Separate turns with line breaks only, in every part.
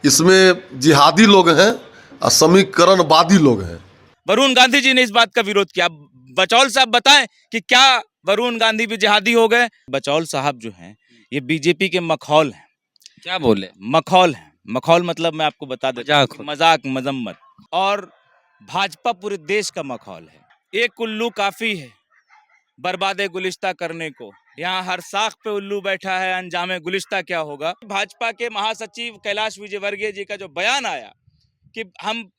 इसमें जिहादी लोग हैं और समीकरणवादी लोग हैं।
वरुण गांधी जी ने इस बात का विरोध किया। बचौल साहब बताएं कि क्या वरुण गांधी भी जिहादी हो गए? बचौल साहब जो हैं ये बीजेपी के मखौल हैं।
क्या बोले?
मखौल हैं। मखौल मतलब मैं आपको बता देता हूं
मजाक
कि
होता।
मजाक मजम्मत। और भाजपा पूरे देश का मखौल है। एक उल्लू काफी है बर्बादे गुलिस्ता करने को। यहाँ हर साख पे उल्लू बैठा है, अंजामे गुलिस्ता क्या होगा। भाजपा के महासचिव कैलाश विजयवर्गीय जी का जो बयान आया कि हम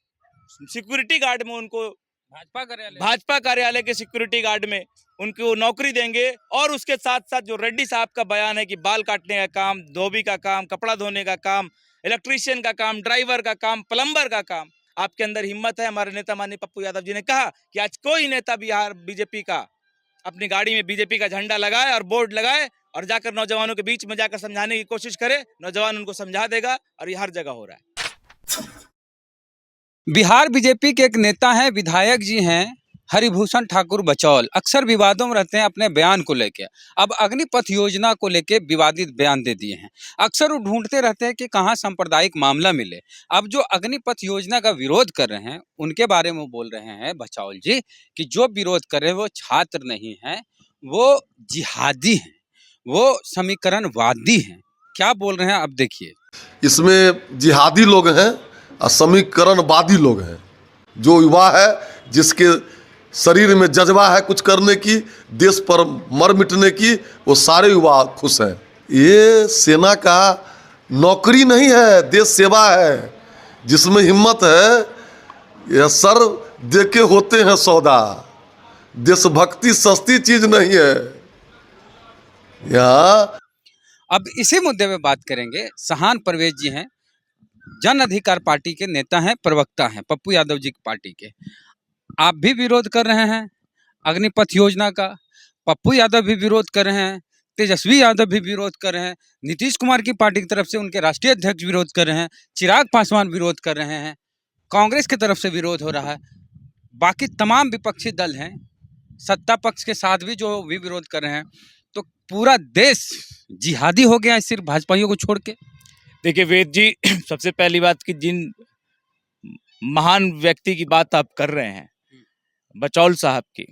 सिक्योरिटी गार्ड में उनको भाजपा कार्यालय के सिक्योरिटी गार्ड में उनको नौकरी देंगे, और उसके साथ साथ जो रेड्डी साहब का बयान है कि बाल काटने का काम, धोबी का काम, कपड़ा धोने का काम, इलेक्ट्रीशियन का काम, ड्राइवर का काम, प्लम्बर का काम। आपके अंदर हिम्मत है? हमारे नेता माननीय पप्पू यादव जी ने कहा कि आज कोई नेता बिहार बीजेपी का अपनी गाड़ी में बीजेपी का झंडा लगाए और बोर्ड लगाए और जाकर नौजवानों के बीच में जाकर समझाने की कोशिश करे, नौजवान उनको समझा देगा। और ये हर जगह हो रहा है।
बिहार बीजेपी के एक नेता हैं, विधायक जी हैं हरिभूषण ठाकुर बचौल। अक्सर विवादों में रहते हैं अपने बयान को लेकर। अब अग्निपथ योजना को लेकर विवादित बयान दे दिए हैं। अक्सर वो ढूंढते रहते हैं कि कहां सांप्रदायिक मामला मिले। अब जो अग्निपथ योजना का विरोध कर रहे हैं उनके बारे में बोल रहे हैं बचौल जी कि जो विरोध कर रहे हैं वो छात्र नहीं है, वो जिहादी हैं, वो समीकरणवादी हैं। क्या बोल रहे हैं अब देखिए।
इसमें जिहादी लोग हैं और समीकरणवादी लोग हैं। जो युवा है, जिसके शरीर में जज्बा है कुछ करने की, देश पर मर मिटने की, वो सारे युवा खुश हैं। ये सेना का नौकरी नहीं है, देश सेवा है। जिसमें हिम्मत है, यह सर दे के होते हैं सौदा। देशभक्ति सस्ती चीज नहीं है। यहाँ
अब इसी मुद्दे पे बात करेंगे। सहान परवेज जी हैं, जन अधिकार पार्टी के नेता हैं, प्रवक्ता हैं पप्पू यादव जी की पार्टी के। आप भी विरोध कर रहे हैं अग्निपथ योजना का, पप्पू यादव भी विरोध कर रहे हैं, तेजस्वी यादव भी विरोध कर रहे हैं, नीतीश कुमार की पार्टी की तरफ से उनके राष्ट्रीय अध्यक्ष विरोध कर रहे हैं, चिराग पासवान विरोध कर रहे हैं, कांग्रेस की तरफ से विरोध हो रहा है, बाकी तमाम विपक्षी दल हैं, सत्ता पक्ष के साथ भी जो भी विरोध कर रहे हैं। तो पूरा देश जिहादी हो गया है सिर्फ भाजपाइयों को छोड़ के।
देखिए वेद जी, सबसे पहली बात कि जिन महान व्यक्ति की बात आप कर रहे हैं, बचौल साहब की,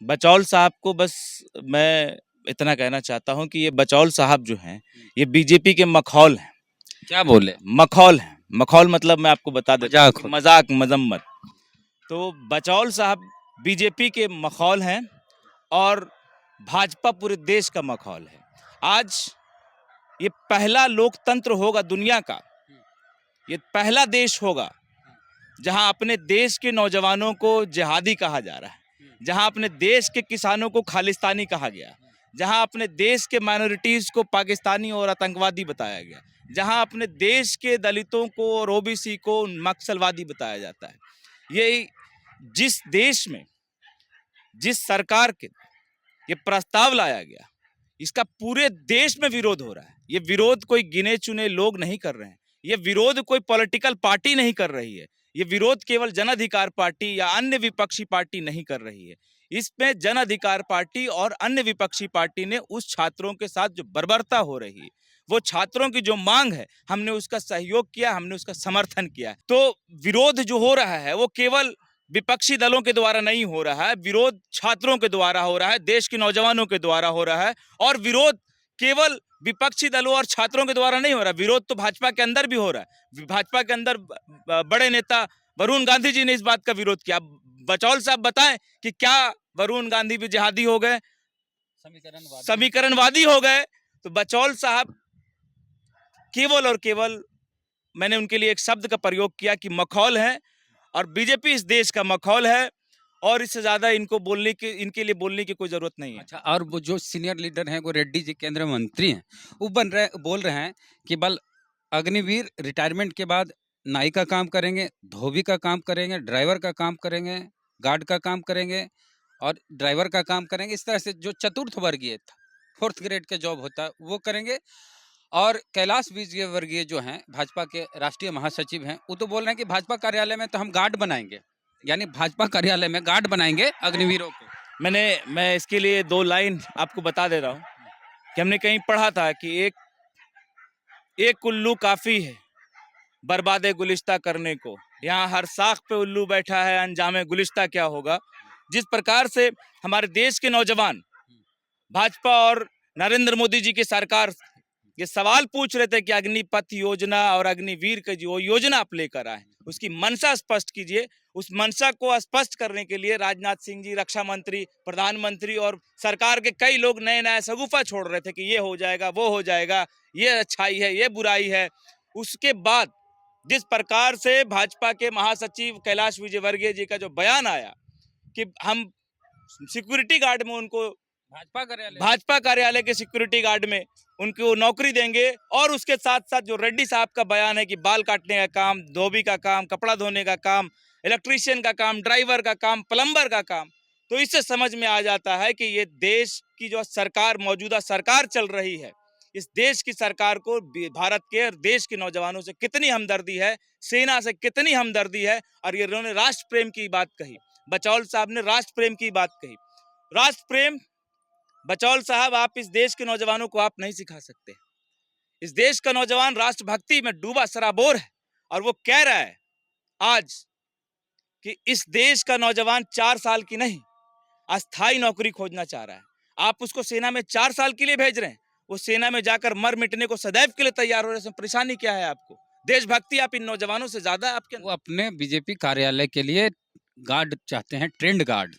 बचौल साहब को बस मैं इतना कहना चाहता हूं कि ये बचौल साहब जो हैं ये बीजेपी के मखौल हैं।
क्या बोले?
मखौल हैं। मखौल मतलब मैं आपको बता देता हूं
मजाक
कि
होता।
मजाक मजम्मत। तो बचौल साहब बीजेपी के मखौल हैं और भाजपा पूरे देश का मखौल है। आज ये पहला लोकतंत्र होगा दुनिया का, ये पहला देश होगा जहां अपने देश के नौजवानों को जिहादी कहा जा रहा है, जहां अपने देश के किसानों को खालिस्तानी कहा गया, जहां अपने देश के माइनॉरिटीज को पाकिस्तानी और आतंकवादी बताया गया, जहां अपने देश के दलितों को और ओबीसी को नक्सलवादी बताया जाता है। ये जिस देश में, जिस सरकार के ये प्रस्ताव लाया गया, इसका पूरे देश में विरोध हो रहा है। ये विरोध कोई गिने चुने लोग नहीं कर रहे हैं, ये विरोध कोई पॉलिटिकल पार्टी नहीं कर रही है, ये विरोध केवल जन अधिकार पार्टी या अन्य विपक्षी पार्टी नहीं कर रही है। इसमें जन अधिकार पार्टी और अन्य विपक्षी पार्टी ने उस छात्रों के साथ जो बर्बरता हो रही है, वो छात्रों की जो मांग है, हमने उसका सहयोग किया, हमने उसका समर्थन किया। तो विरोध जो हो रहा है वो केवल विपक्षी दलों के द्वारा नहीं हो रहा है, विरोध छात्रों के द्वारा हो रहा है, देश के नौजवानों के द्वारा हो रहा है। और विरोध केवल विपक्षी दलों और छात्रों के द्वारा नहीं हो रहा, विरोध तो भाजपा के अंदर भी हो रहा है। भाजपा के अंदर बड़े नेता वरुण गांधी जी ने इस बात का विरोध किया। बचौल साहब बताएं कि क्या वरुण गांधी भी जिहादी हो गए, समीकरणवादी हो गए? तो बचौल साहब केवल और केवल, मैंने उनके लिए एक शब्द का प्रयोग किया कि मखौल है, और बीजेपी इस देश का मखौल है, और इससे ज्यादा इनको बोलने की, इनके लिए बोलने की कोई जरूरत नहीं है।
अच्छा, और वो जो सीनियर लीडर हैं वो रेड्डी जी केंद्रीय मंत्री हैं, वो बोल रहे हैं कि बल अग्निवीर रिटायरमेंट के बाद नाई का काम करेंगे, धोबी का काम करेंगे, ड्राइवर का काम करेंगे, गार्ड का काम करेंगे और ड्राइवर का काम करेंगे। इस तरह से जो चतुर्थ वर्गीय था, फोर्थ ग्रेड का जॉब होता है वो करेंगे। और कैलाश विजयवर्गीय जो हैं भाजपा के राष्ट्रीय महासचिव हैं, वो तो बोल रहे हैं कि भाजपा कार्यालय में तो हम गार्ड बनाएंगे, यानी भाजपा कार्यालय में गार्ड बनाएंगे अग्निवीरों को।
मैं इसके लिए 2 लाइन आपको बता दे रहा हूं कि हमने कहीं पढ़ा था कि एक उल्लू काफी है बर्बाद गुलिस्ता करने को। यहाँ हर साख पे उल्लू बैठा है, अंजामे गुलिस्ता क्या होगा। जिस प्रकार से हमारे देश के नौजवान भाजपा और नरेंद्र मोदी जी की सरकार ये सवाल पूछ रहे थे कि अग्निपथ योजना और अग्निवीर का जो योजना आप लेकर आए, उसकी मंशा स्पष्ट कीजिए। उस मंशा को स्पष्ट करने के लिए राजनाथ सिंह जी, रक्षा मंत्री, प्रधानमंत्री और सरकार के कई लोग नए नए शगुफा छोड़ रहे थे कि ये हो जाएगा, वो हो जाएगा, ये अच्छाई है, ये बुराई है। उसके बाद जिस प्रकार से भाजपा के महासचिव कैलाश विजयवर्गीय जी का जो बयान आया कि हम सिक्योरिटी गार्ड में उनको भाजपा कार्यालय के सिक्योरिटी गार्ड में उनको नौकरी देंगे, और उसके साथ साथ जो रेड्डी साहब का बयान है कि बाल काटने का काम, धोबी का काम, कपड़ा धोने का काम, इलेक्ट्रीशियन का काम, ड्राइवर का काम, प्लम्बर का काम, तो इससे समझ में आ जाता है कि ये देश की जो सरकार, मौजूदा सरकार चल रही है, इस देश की सरकार को भारत के और देश के नौजवानों से कितनी हमदर्दी है, सेना से कितनी हमदर्दी है। और ये उन्होंने राष्ट्र प्रेम की बात कही, बचौल साहब ने राष्ट्र प्रेम की बात कही। राष्ट्र प्रेम बचौल साहब, आप इस देश के नौजवानों को आप नहीं सिखा सकते। इस देश का नौजवान राष्ट्रभक्ति में डूबा सराबोर है, और वो कह रहा है आज कि इस देश का नौजवान 4 साल की नहीं, अस्थाई नौकरी खोजना चाह रहा है। आप उसको सेना में 4 साल के लिए भेज रहे हैं, वो सेना में जाकर मर मिटने को सदैव के लिए तैयार हो रहे हैं। परेशानी क्या है आपको? देशभक्ति आप इन नौजवानों से ज्यादा है आपके।
वो अपने बीजेपी कार्यालय के लिए गार्ड चाहते हैं, ट्रेंड गार्ड।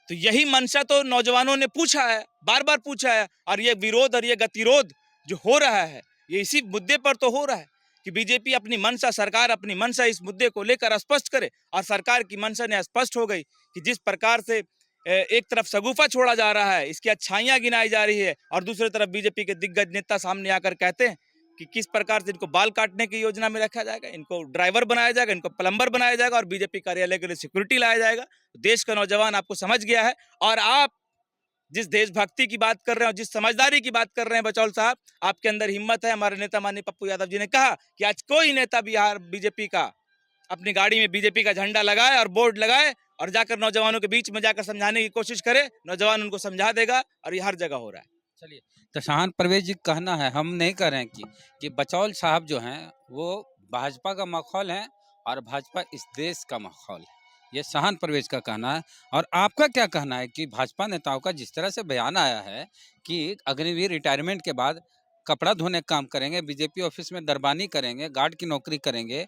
तो यही मंशा तो नौजवानों ने पूछा है, बार बार पूछा है, और ये विरोध और ये गतिरोध जो हो रहा है, ये इसी मुद्दे पर तो हो रहा है कि बीजेपी अपनी मंशा, सरकार अपनी मंशा इस मुद्दे को लेकर स्पष्ट करे। और सरकार की मंशा ने स्पष्ट हो गई कि जिस प्रकार से एक तरफ शगुफा छोड़ा जा रहा है, इसकी अच्छाइयां गिनाई जा रही है, और दूसरी तरफ बीजेपी के दिग्गज नेता सामने आकर कहते हैं कि किस प्रकार से इनको बाल काटने की योजना में रखा जाएगा, इनको ड्राइवर बनाया जाएगा, इनको प्लम्बर बनाया जाएगा, और बीजेपी कार्यालय के लिए सिक्योरिटी लाया जाएगा। देश का नौजवान आपको समझ गया है, और आप जिस देशभक्ति की बात कर रहे हैं और जिस समझदारी की बात कर रहे हैं बचौल साहब, आपके अंदर हिम्मत है। हमारे नेता माननीय पप्पू यादव जी ने कहा कि आज कोई नेता बिहार बीजेपी का अपनी गाड़ी में बीजेपी का झंडा लगाए और बोर्ड लगाए और जाकर नौजवानों के बीच में जाकर समझाने की कोशिश करे, नौजवान उनको समझा देगा, और ये हर जगह हो रहा है।
चलिए, तो शाहान परवेज जी कहना है, हम नहीं कह रहे हैं कि बचौल साहब जो हैं वो भाजपा का माहौल है और भाजपा इस देश का माहौल है, ये शाहान परवेज का कहना है। और आपका क्या कहना है कि भाजपा नेताओं का जिस तरह से बयान आया है कि अग्निवीर रिटायरमेंट के बाद कपड़ा धोने का काम करेंगे, बीजेपी ऑफिस में दरबानी करेंगे, गार्ड की नौकरी करेंगे,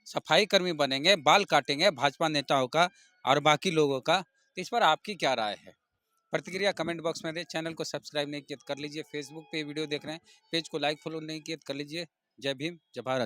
सफाई कर्मी बनेंगे, बाल काटेंगे भाजपा नेताओं का और बाकी लोगों का, तो इस पर आपकी क्या राय है? प्रतिक्रिया कमेंट बॉक्स में दे। चैनल को सब्सक्राइब नहीं किया तो कर लीजिए। फेसबुक पे वीडियो देख रहे हैं, पेज को लाइक फॉलो नहीं किया तो कर लीजिए। जय भीम, जय भारत।